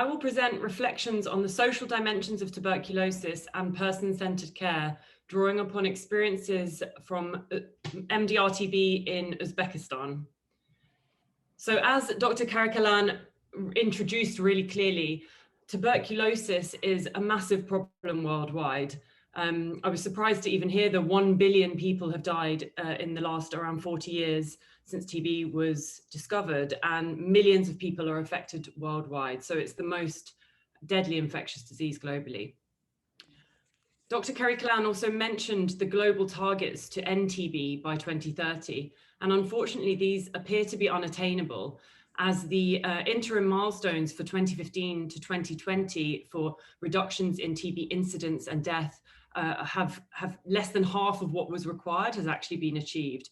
I will present reflections on the social dimensions of tuberculosis and person-centered care, drawing upon experiences from MDR-TB in Uzbekistan. So as Dr. Karikalan introduced really clearly, tuberculosis is a massive problem worldwide. I was surprised to even hear that 1 billion people have died in the last around 40 years since TB was discovered, and millions of people are affected worldwide. So it's the most deadly infectious disease globally. Dr. Karikalan also mentioned the global targets to end TB by 2030, and unfortunately these appear to be unattainable, as the interim milestones for 2015 to 2020 for reductions in TB incidence and death have less than half of what was required has actually been achieved.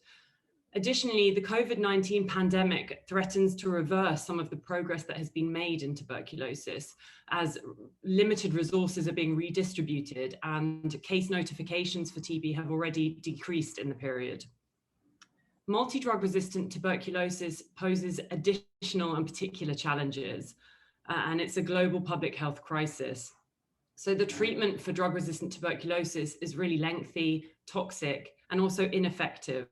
Additionally, the COVID-19 pandemic threatens to reverse some of the progress that has been made in tuberculosis, as limited resources are being redistributed and case notifications for TB have already decreased in the period. Multi-drug resistant tuberculosis poses additional and particular challenges, and it's a global public health crisis. So the treatment for drug-resistant tuberculosis is really lengthy, toxic, and also ineffective,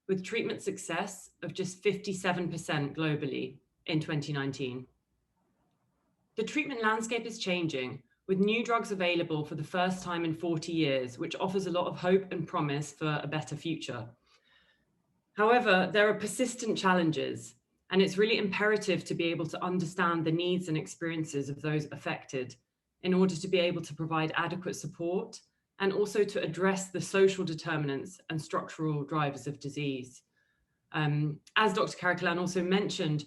with treatment success of just 57% globally in 2019. The treatment landscape is changing, with new drugs available for the first time in 40 years, which offers a lot of hope and promise for a better future. However, there are persistent challenges, and it's really imperative to be able to understand the needs and experiences of those affected in order to be able to provide adequate support and also to address the social determinants and structural drivers of disease. As Dr. Karikalan also mentioned,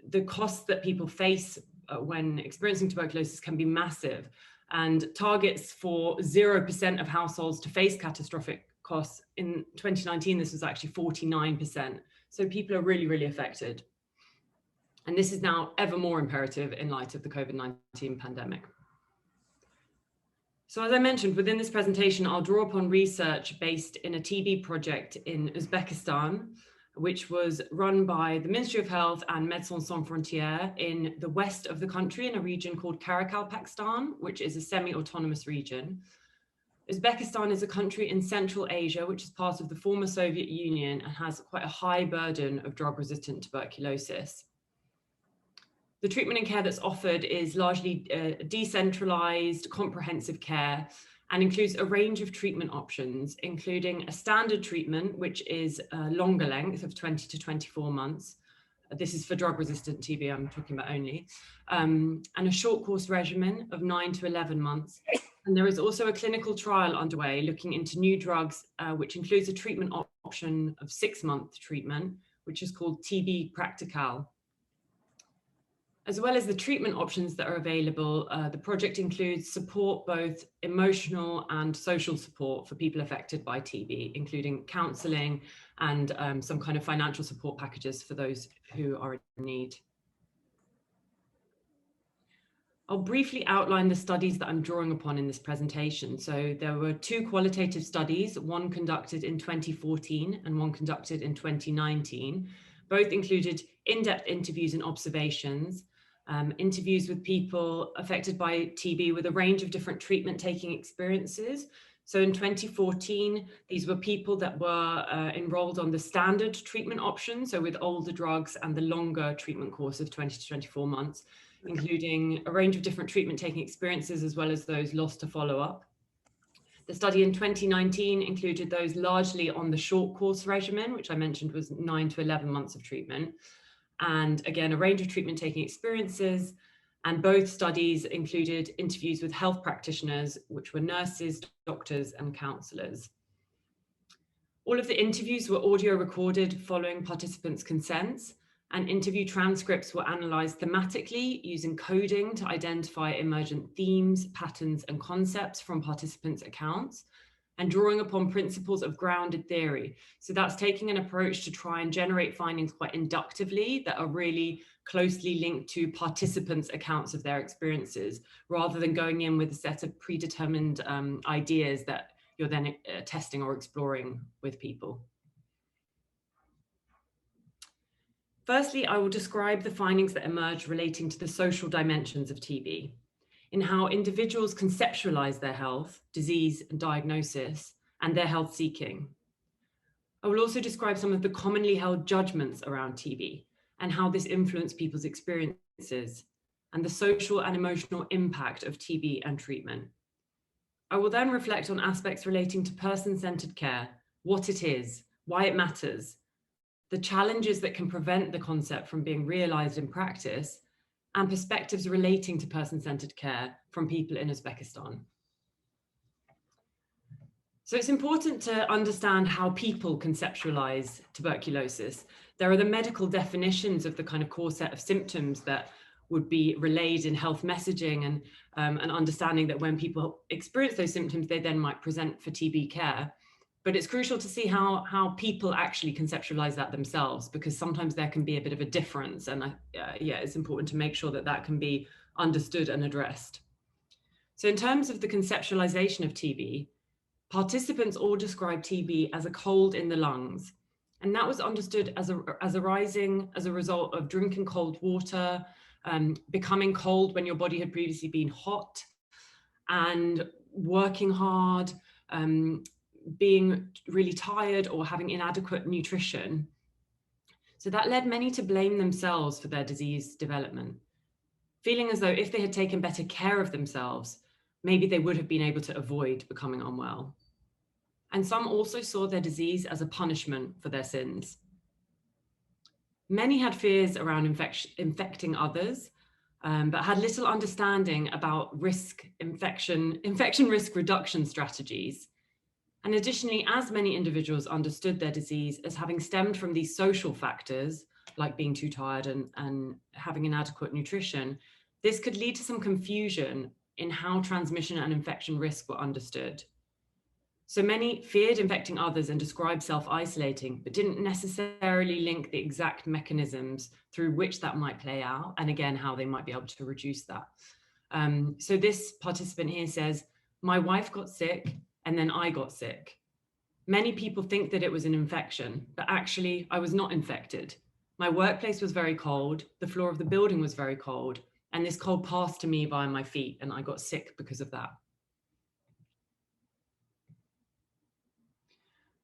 the costs that people face when experiencing tuberculosis can be massive, and targets for 0% of households to face catastrophic costs. In 2019, this was actually 49%. So people are really, really affected. And this is now ever more imperative in light of the COVID-19 pandemic. So as I mentioned, within this presentation, I'll draw upon research based in a TB project in Uzbekistan, which was run by the Ministry of Health and Médecins Sans Frontières in the west of the country in a region called Karakalpakstan, which is a semi-autonomous region. Uzbekistan is a country in Central Asia, which is part of the former Soviet Union and has quite a high burden of drug-resistant tuberculosis. The treatment and care that's offered is largely decentralized, comprehensive care, and includes a range of treatment options, including a standard treatment, which is a longer length of 20 to 24 months. This is for drug-resistant TB, I'm talking about only, and a short course regimen of 9 to 11 months. And there is also a clinical trial underway looking into new drugs, which includes a treatment option of 6-month treatment, which is called TB Practical. As well as the treatment options that are available, the project includes support, both emotional and social support for people affected by TB, including counselling and some kind of financial support packages for those who are in need. I'll briefly outline the studies that I'm drawing upon in this presentation. So there were 2 qualitative studies, one conducted in 2014 and one conducted in 2019. Both included in-depth interviews and observations. Interviews with people affected by TB with a range of different treatment taking experiences. So in 2014, these were people that were enrolled on the standard treatment option, so with older drugs, and the longer treatment course of 20 to 24 months, including a range of different treatment taking experiences, as well as those lost to follow-up. The study in 2019 included those largely on the short course regimen, which I mentioned was 9 to 11 months of treatment. And again, a range of treatment taking experiences. And both studies included interviews with health practitioners, which were nurses, doctors, and counsellors. All of the interviews were audio recorded following participants' consents, and interview transcripts were analysed thematically using coding to identify emergent themes, patterns, and concepts from participants' accounts, and drawing upon principles of grounded theory. So that's taking an approach to try and generate findings quite inductively that are really closely linked to participants' accounts of their experiences, rather than going in with a set of predetermined ideas that you're then testing or exploring with people. Firstly, I will describe the findings that emerged relating to the social dimensions of TB, in how individuals conceptualize their health, disease and diagnosis, and their health seeking. I will also describe some of the commonly held judgments around TB and how this influenced people's experiences and the social and emotional impact of TB and treatment. I will then reflect on aspects relating to person-centered care, what it is, why it matters, the challenges that can prevent the concept from being realized in practice, and perspectives relating to person-centered care from people in Uzbekistan. So it's important to understand how people conceptualize tuberculosis. There are the medical definitions of the kind of core set of symptoms that would be relayed in health messaging, and an understanding that when people experience those symptoms, they then might present for TB care. But it's crucial to see how people actually conceptualize that themselves, because sometimes there can be a bit of a difference. And yeah, it's important to make sure that that can be understood and addressed. So in terms of the conceptualization of TB, participants all described TB as a cold in the lungs. And that was understood as arising as a result of drinking cold water, becoming cold when your body had previously been hot, and working hard, being really tired, or having inadequate nutrition. So that led many to blame themselves for their disease development, feeling as though if they had taken better care of themselves, maybe they would have been able to avoid becoming unwell. And some also saw their disease as a punishment for their sins. Many had fears around infecting others, but had little understanding about infection risk reduction strategies. And additionally, as many individuals understood their disease as having stemmed from these social factors, like being too tired and having inadequate nutrition, this could lead to some confusion in how transmission and infection risk were understood. So many feared infecting others and described self-isolating, but didn't necessarily link the exact mechanisms through which that might play out, and again, how they might be able to reduce that. So this participant here says, my wife got sick and then I got sick. Many people think that it was an infection, but actually I was not infected. My workplace was very cold, the floor of the building was very cold, and this cold passed to me via my feet and I got sick because of that.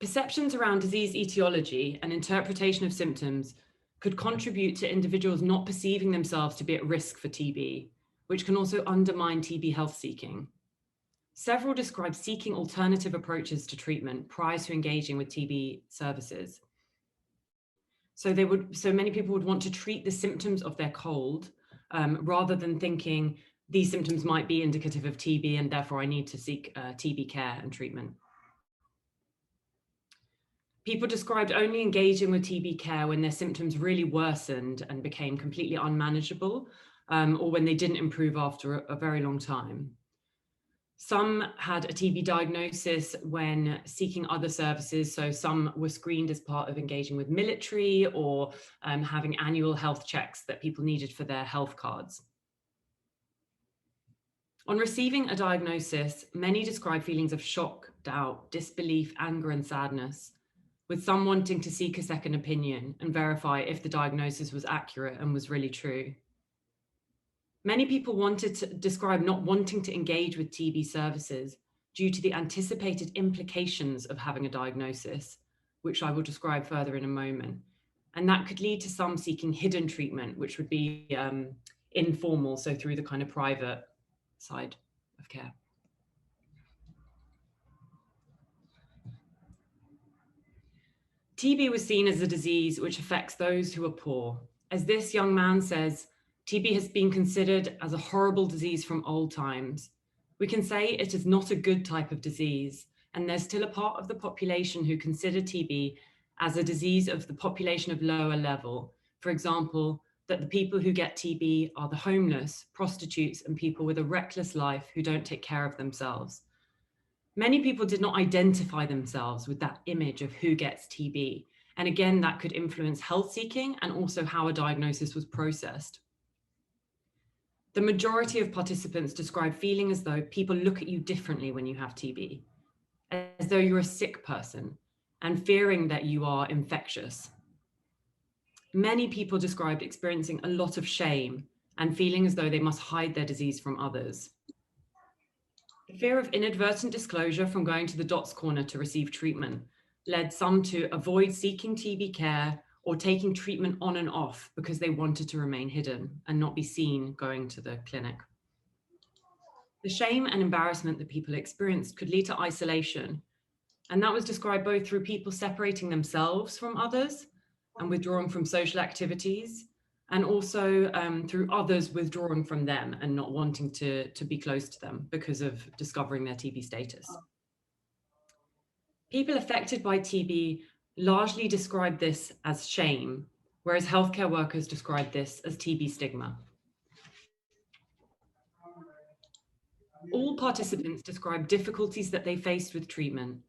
Perceptions around disease etiology and interpretation of symptoms could contribute to individuals not perceiving themselves to be at risk for TB, which can also undermine TB health seeking. Several describe seeking alternative approaches to treatment prior to engaging with TB services. So many people would want to treat the symptoms of their cold rather than thinking these symptoms might be indicative of TB and therefore I need to seek TB care and treatment. People described only engaging with TB care when their symptoms really worsened and became completely unmanageable, or when they didn't improve after a very long time. Some had a TB diagnosis when seeking other services. So some were screened as part of engaging with military, or having annual health checks that people needed for their health cards. On receiving a diagnosis, many describe feelings of shock, doubt, disbelief, anger, and sadness, with some wanting to seek a second opinion and verify if the diagnosis was accurate and was really true. Many people wanted to describe not wanting to engage with TB services due to the anticipated implications of having a diagnosis, which I will describe further in a moment. And that could lead to some seeking hidden treatment, which would be informal, so through the kind of private side of care. TB was seen as a disease which affects those who are poor. As this young man says, TB has been considered as a horrible disease from old times. We can say it is not a good type of disease, and there's still a part of the population who consider TB as a disease of the population of lower level. For example, that the people who get TB are the homeless, prostitutes, and people with a reckless life who don't take care of themselves. Many people did not identify themselves with that image of who gets TB. And again, that could influence health seeking and also how a diagnosis was processed. The majority of participants describe feeling as though people look at you differently when you have TB, as though you're a sick person, and fearing that you are infectious. many people described experiencing a lot of shame and feeling as though they must hide their disease from others. The fear of inadvertent disclosure from going to the DOTS corner to receive treatment led some to avoid seeking TB care or taking treatment on and off because they wanted to remain hidden and not be seen going to the clinic. The shame and embarrassment that people experienced could lead to isolation, and that was described both through people separating themselves from others and withdrawing from social activities, and also through others withdrawing from them and not wanting to be close to them because of discovering their TB status. People affected by TB largely describe this as shame, whereas healthcare workers describe this as TB stigma. All participants described difficulties that they faced with treatment,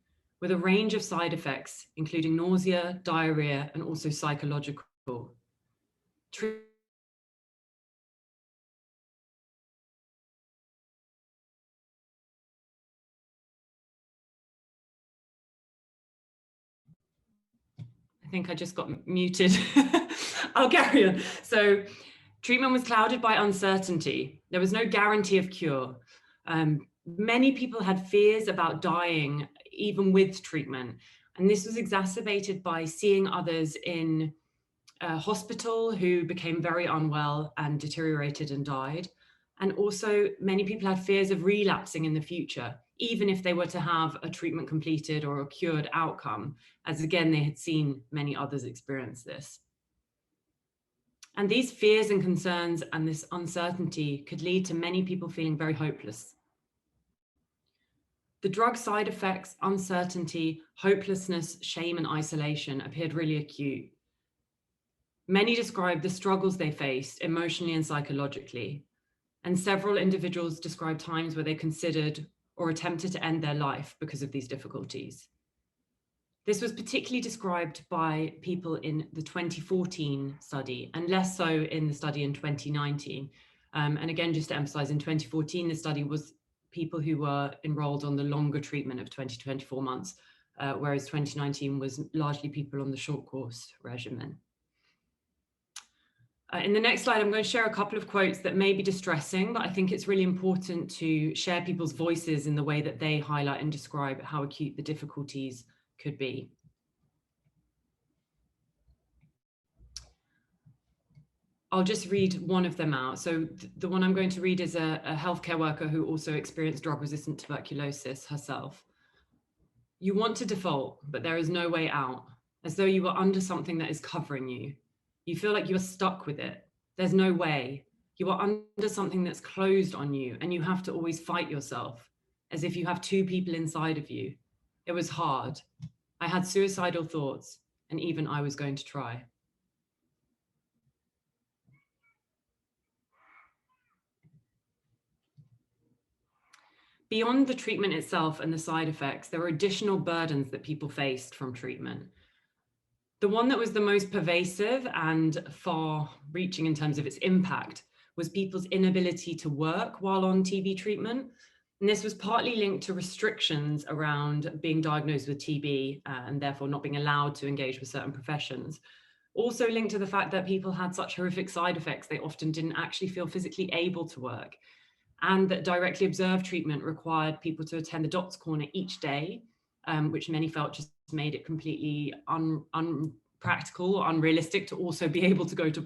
with a range of side effects, including nausea, diarrhea, and also psychological. I think I just got muted. I'll carry on. So treatment was clouded by uncertainty. There was no guarantee of cure. Many people had fears about dying even with treatment. And this was exacerbated by seeing others in hospital who became very unwell and deteriorated and died. And also many people had fears of relapsing in the future, even if they were to have a treatment completed or a cured outcome, as again, they had seen many others experience this. And these fears and concerns and this uncertainty could lead to many people feeling very hopeless. The drug side effects, uncertainty, hopelessness, shame, and isolation appeared really acute. Many described the struggles they faced emotionally and psychologically, and several individuals described times where they considered or attempted to end their life because of these difficulties. This was particularly described by people in the 2014 study and less so in the study in 2019. And again, just to emphasize, in 2014, the study was people who were enrolled on the longer treatment of 20 to 24 months, whereas 2019 was largely people on the short course regimen. In the next slide, I'm going to share a couple of quotes that may be distressing, but I think it's really important to share people's voices in the way that they highlight and describe how acute the difficulties could be. I'll just read one of them out. So the one I'm going to read is a healthcare worker who also experienced drug-resistant tuberculosis herself. You want to default, but there is no way out, as though you are under something that is covering you. You feel like you are stuck with it. There's no way. You are under something that's closed on you, and you have to always fight yourself, as if you have two people inside of you. It was hard. I had suicidal thoughts, and even I was going to try. Beyond the treatment itself and the side effects, there were additional burdens that people faced from treatment. The one that was the most pervasive and far-reaching in terms of its impact was people's inability to work while on TB treatment. And this was partly linked to restrictions around being diagnosed with TB and therefore not being allowed to engage with certain professions. Also linked to the fact that people had such horrific side effects, they often didn't actually feel physically able to work. And that directly observed treatment required people to attend the DOTS corner each day, which many felt just made it completely unpractical or unrealistic to also be able to go to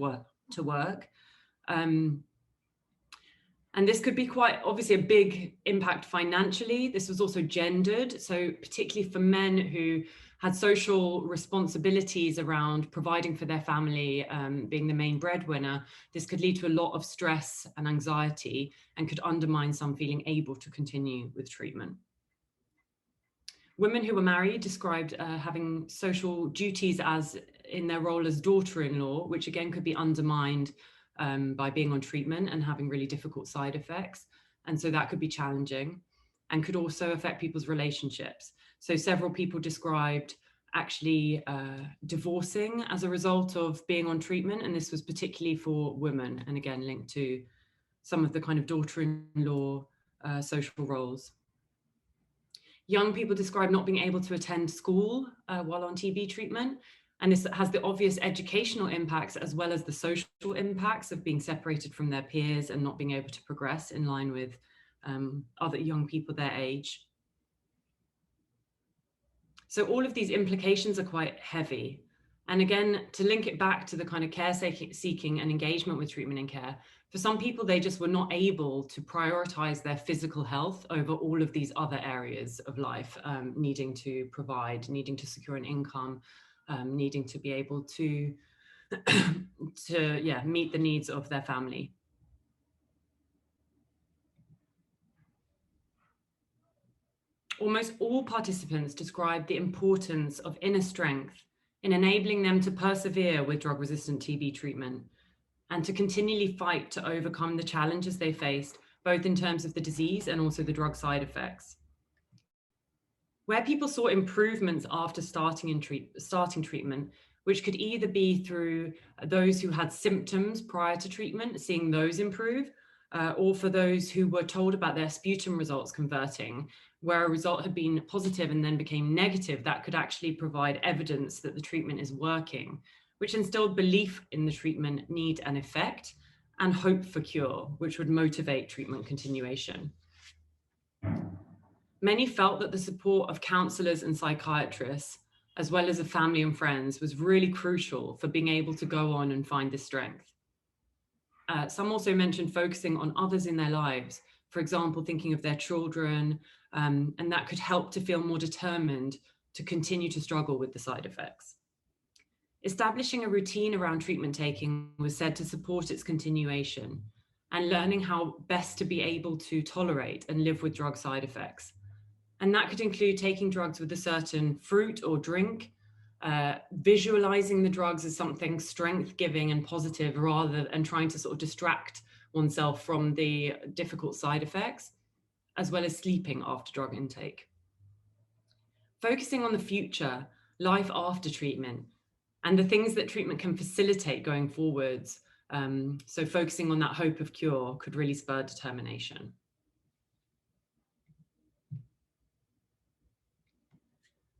work. And this could be quite obviously a big impact financially. This was also gendered. So particularly for men who had social responsibilities around providing for their family, being the main breadwinner, this could lead to a lot of stress and anxiety and could undermine some feeling able to continue with treatment. Women who were married described having social duties as in their role as daughter-in-law, which again could be undermined by being on treatment and having really difficult side effects. And so that could be challenging and could also affect people's relationships. So several people described actually divorcing as a result of being on treatment. And this was particularly for women, and again, linked to some of the kind of daughter-in-law social roles. Young people described not being able to attend school while on TB treatment. And this has the obvious educational impacts as well as the social impacts of being separated from their peers and not being able to progress in line with other young people their age. So all of these implications are quite heavy. And again, to link it back to the kind of care seeking and engagement with treatment and care, for some people, they just were not able to prioritize their physical health over all of these other areas of life, needing to provide, needing to secure an income, needing to be able to, meet the needs of their family. Almost all participants described the importance of inner strength in enabling them to persevere with drug-resistant TB treatment and to continually fight to overcome the challenges they faced, both in terms of the disease and also the drug side effects. Where people saw improvements after starting treatment, which could either be through those who had symptoms prior to treatment, seeing those improve, or for those who were told about their sputum results converting, where a result had been positive and then became negative, that could actually provide evidence that the treatment is working, which instilled belief in the treatment need and effect, and hope for cure, which would motivate treatment continuation. Many felt that the support of counselors and psychiatrists, as well as of family and friends, was really crucial for being able to go on and find this strength. Some also mentioned focusing on others in their lives, for example, thinking of their children, and that could help to feel more determined to continue to struggle with the side effects. Establishing a routine around treatment taking was said to support its continuation, and learning how best to be able to tolerate and live with drug side effects. And that could include taking drugs with a certain fruit or drink, visualizing the drugs as something strength-giving and positive and trying to sort of distract oneself from the difficult side effects, as well as sleeping after drug intake. Focusing on the future, life after treatment, and the things that treatment can facilitate going forwards. So focusing on that hope of cure could really spur determination.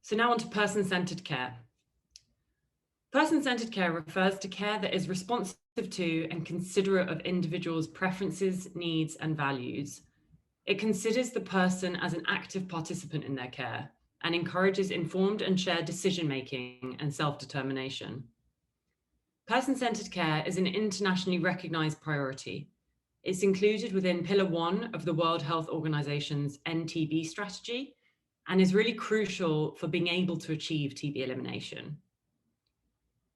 So now on to person-centered care. Person-centered care refers to care that is responsive to and considerate of individuals' preferences, needs, and values. It considers the person as an active participant in their care and encourages informed and shared decision-making and self-determination. Person-centered care is an internationally recognized priority. It's included within Pillar 1 of the World Health Organization's NTB strategy and is really crucial for being able to achieve TB elimination.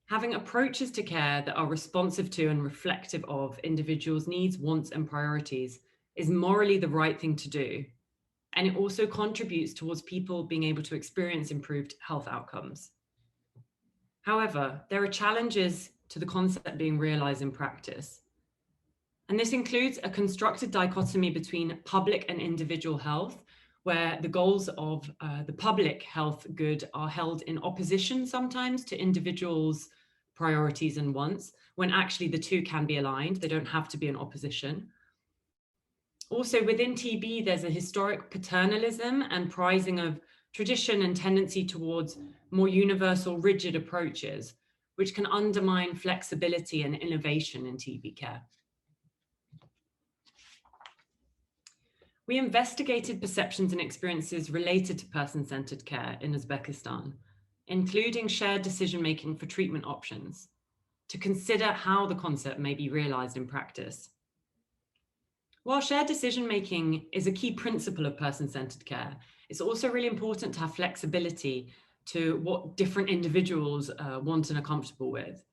Having approaches to care that are responsive to and reflective of individuals' needs, wants, and priorities is morally the right thing to do. And it also contributes towards people being able to experience improved health outcomes. However, there are challenges to the concept being realized in practice. And this includes a constructed dichotomy between public and individual health, where the goals of the public health good are held in opposition sometimes to individuals' priorities and wants, when actually the two can be aligned. They don't have to be in opposition. Also within TB, there's a historic paternalism and prizing of tradition and tendency towards more universal, rigid approaches, which can undermine flexibility and innovation in TB care. We investigated perceptions and experiences related to person-centered care in Uzbekistan, including shared decision-making for treatment options, to consider how the concept may be realized in practice. While shared decision-making is a key principle of person-centered care, it's also really important to have flexibility to what different individuals want and are comfortable with.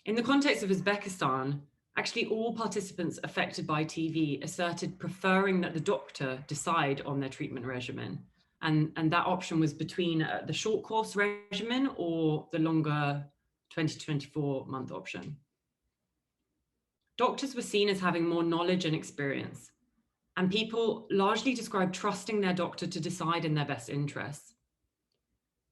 In the context of Uzbekistan, actually all participants affected by TB asserted preferring that the doctor decide on their treatment regimen. And that option was between the short course regimen or the longer 20 to 24 month option. Doctors were seen as having more knowledge and experience, and people largely described trusting their doctor to decide in their best interests.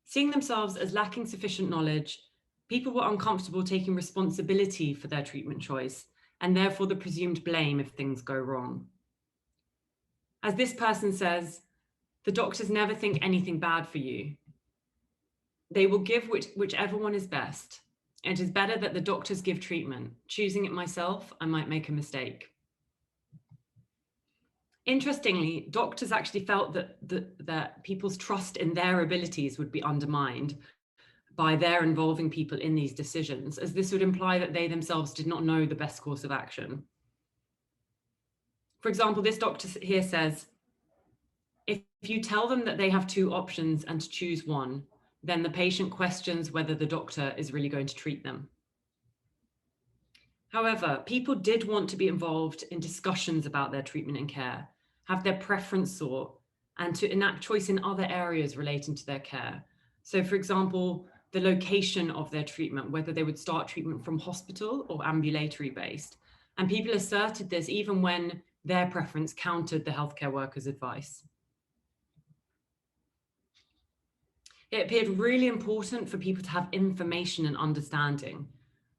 Seeing themselves as lacking sufficient knowledge, people were uncomfortable taking responsibility for their treatment choice, and therefore the presumed blame if things go wrong. As this person says, the doctors never think anything bad for you. They will give whichever one is best. It is better that the doctors give treatment. Choosing it myself, I might make a mistake. Interestingly, doctors actually felt that people's trust in their abilities would be undermined by their involving people in these decisions, as this would imply that they themselves did not know the best course of action. For example, this doctor here says, if you tell them that they have two options and to choose one, then the patient questions whether the doctor is really going to treat them. However, people did want to be involved in discussions about their treatment and care, have their preference sought, and to enact choice in other areas relating to their care. So for example, the location of their treatment, whether they would start treatment from hospital or ambulatory based. And people asserted this even when their preference countered the healthcare workers' advice. It appeared really important for people to have information and understanding,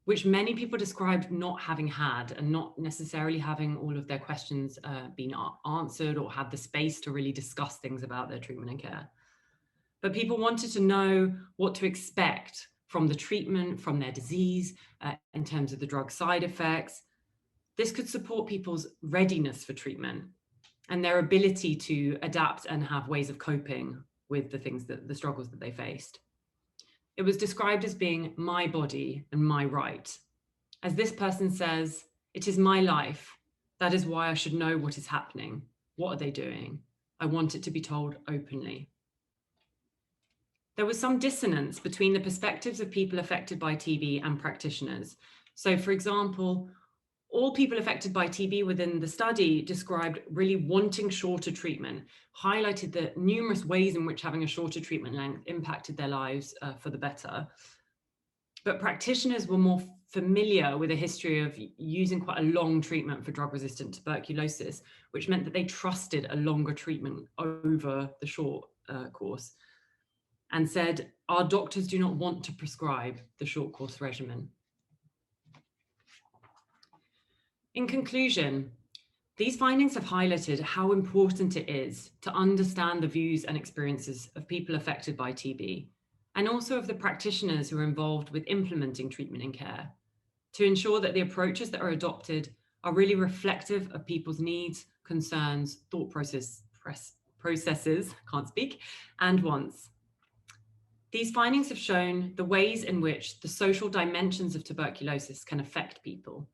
which many people described not having had, and not necessarily having all of their questions been answered or had the space to really discuss things about their treatment and care. But people wanted to know what to expect from the treatment, from their disease, in terms of the drug side effects. This could support people's readiness for treatment and their ability to adapt and have ways of coping with the struggles that they faced. It was described as being my body and my right. As this person says, it is my life. That is why I should know what is happening. What are they doing? I want it to be told openly. There was some dissonance between the perspectives of people affected by TB and practitioners. So for example, all people affected by TB within the study described really wanting shorter treatment, highlighted the numerous ways in which having a shorter treatment length impacted their lives for the better. But practitioners were more familiar with a history of using quite a long treatment for drug-resistant tuberculosis, which meant that they trusted a longer treatment over the short course, and said, our doctors do not want to prescribe the short course regimen. In conclusion, these findings have highlighted how important it is to understand the views and experiences of people affected by TB, and also of the practitioners who are involved with implementing treatment and care, to ensure that the approaches that are adopted are really reflective of people's needs, concerns, thought processes, and wants. These findings have shown the ways in which the social dimensions of tuberculosis can affect people,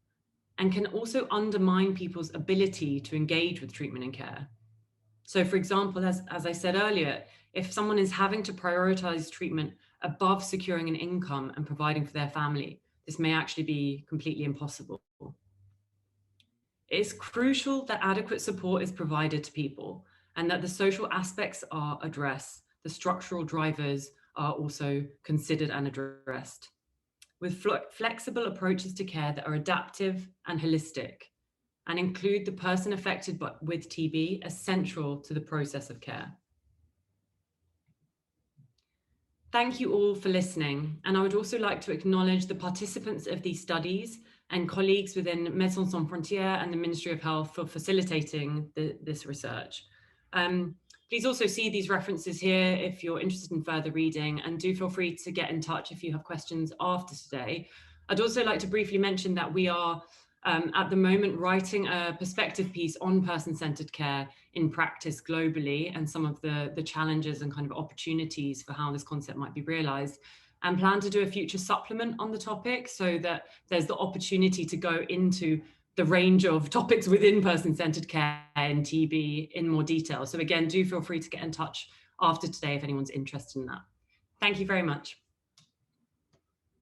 and can also undermine people's ability to engage with treatment and care. So for example, as I said earlier, if someone is having to prioritize treatment above securing an income and providing for their family, this may actually be completely impossible. It is crucial that adequate support is provided to people and that the social aspects are addressed. The structural drivers are also considered and addressed, with flexible approaches to care that are adaptive and holistic, and include the person affected with TB as central to the process of care. Thank you all for listening, and I would also like to acknowledge the participants of these studies and colleagues within Médecins Sans Frontières and the Ministry of Health for facilitating this research. Please also see these references here if you're interested in further reading, and do feel free to get in touch if you have questions after today. I'd also like to briefly mention that we are at the moment writing a perspective piece on person-centered care in practice globally, and some of the challenges and kind of opportunities for how this concept might be realized, and plan to do a future supplement on the topic so that there's the opportunity to go into the range of topics within person-centered care and TB in more detail. So again, do feel free to get in touch after today if anyone's interested in that. Thank you very much.